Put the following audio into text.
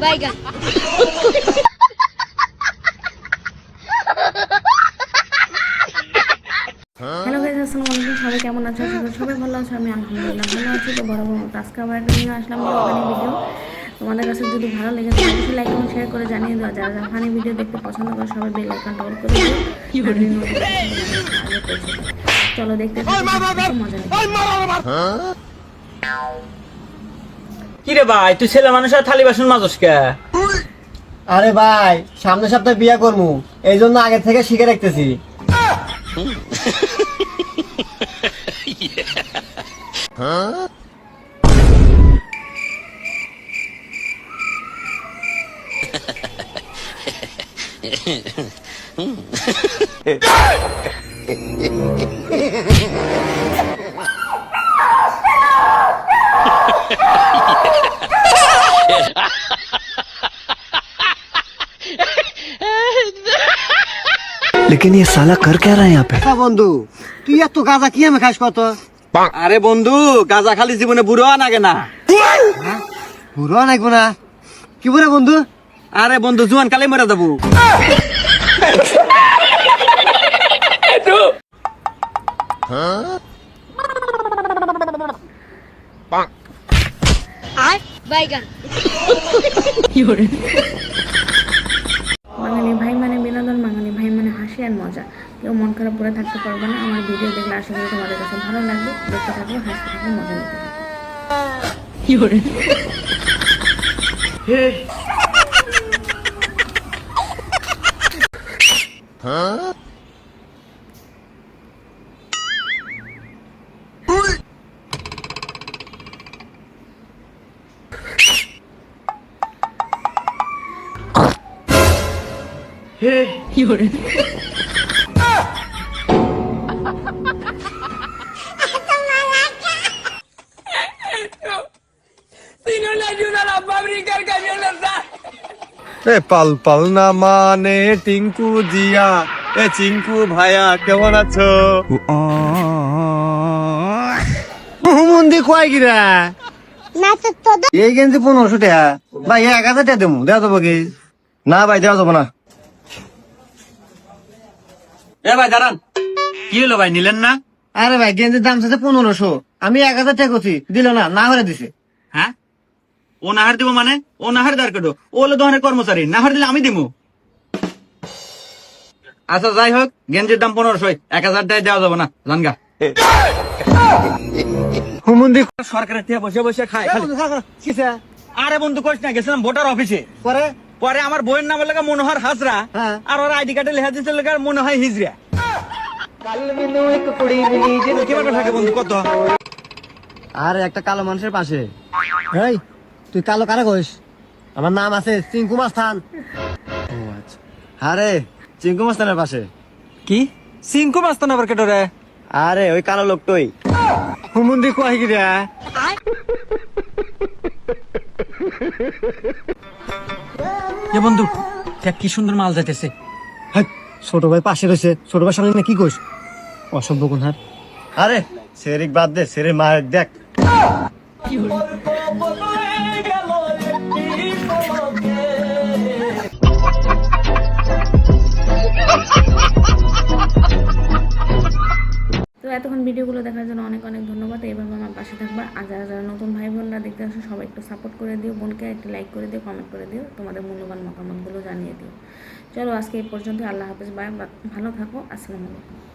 বাইগান hello guys, আসসালামু আলাইকুম। সবাই কেমন আছো? সবাই ভালো আছো? আমি আলহামদুলিল্লাহ ভালো আছি। তো বরাবর মতো আজকে আবার একটা নিয়ে আসলাম ফানি ভিডিও। তোমাদের কাছে যদি ভালো লেগে থাকে অবশ্যই লাইক এবং শেয়ার করে জানিয়ে দাও। যারা যারা ফানি ভিডিও দেখতে পছন্দ করে সবাই বেল আইকনটা অল করে দিও। চলো দেখতে মজা নেই। কিরে ভাই, তুই ছেলে মানুষ আর থালি বাসন মাজস কে? আরে ভাই, সামনের সপ্তাহে বিয়ে করবো, এই জন্য আগে থেকে শিখে রাখতেছি। लेकिन ये साला कर क्या रहा है यहाँ पे? বন্ধু, তুই এত গাঁজা কি আমি খাস কত? আরে বন্ধু, গাঁজা খালি জীবনে বুড়ো নাগে না। বুড়ো নাকবো না? কি বলে বন্ধু? আরে বন্ধু, জুয়ান কালে মরে যাবো। বাইগান বাঙালি ভাই মানে বিনোদন, বাঙালি ভাই মানে হাসি আর মজা। কেউ মন খারাপ করে থাকতে পারবে না। আমার ভিডিও দেখলে আশা করি তোমাদের কাছে ভালো লাগবে। দেখতে থাকো, হাসতে থাকো, মজা নিতে থাকো। পাল পাল না মানে টিঙ্কু জিয়া, এ চিঙ্কু ভাইয়া কেমন আছো? মন্দি কয় গিরা এই গেঞ্জি 1500 টাকা ভাই, 1000 টাকা দেবো, দেওয়া যাবো কি? না ভাই, দেওয়া যাবো না। এ ভাই দাঁড়ান, কি হলো ভাই, নিলেন না? আরে ভাই, গেঞ্জির দাম চাচ্ছে 1500, আমি 1000 টাকা করছি, দিল না, না হরে দিছে। হ্যাঁ, ও নাহার দিব মানে? ও নাহার দাঁড় কাটো, ও হলো দোকানের কর্মচারী, নাহার দিলে আমি দিব। আচ্ছা যাই হোক, গেঞ্জির দাম 1500, 1000 টাকা দেওয়া যাবে না, জানগা। হুমুন্দি সরকারের থেকে বসে বসে খায়। আরে বন্ধু কইস না, গেছিলাম ভোটার অফিসে, পরে পরে আমার বইয়ের নামের লাগা মনোহর হাজরা, হ্যাঁ। আর ওর আইডি কার্ডে লেখা দিতে লাগা মনে হয় হিজরা। কিভাবে থাকে বন্ধু কত? আর একটা কালো মানুষের পাশে। এই, তুই কালো কারা কইস? আমার নাম আছে চিঙ্কু মাস্তান। ও আচ্ছা, আরে চিঙ্কু মাস্তানের পাশে। কি সিংকু মাস্তান আবার কেটো রে? আরে ওই কালো লোকটাই। হুমুন্দি কয় কি রে? এ বন্ধু, দেখ কি সুন্দর মাল যাইতেছে। হাট, ছোট ভাই পাশে রয়েছে, ছোট ভাই সামনে না কি কইস? অসভ্য কোন হার। আরে সেরিক বাদ দে, সেরের মায়ের দেখ। তো এতক্ষণ ভিডিওগুলো দেখার জন্য অনেক অনেক ধন্যবাদ। এইভাবে আমার পাশে থাকবা। আর যারা যারা নতুন ভাই বোনরা দেখতে আসো সবাই একটু সাপোর্ট করে দিও, বোনকে একটু লাইক করে দিও, কমেন্ট করে দিও, তোমাদের মূল্যবান মতামতগুলো জানিয়ে দিও। চলো আজকে এই পর্যন্ত। আল্লাহ হাফেজ, বাই। ভালো থাকো। আসসালামু আলাইকুম।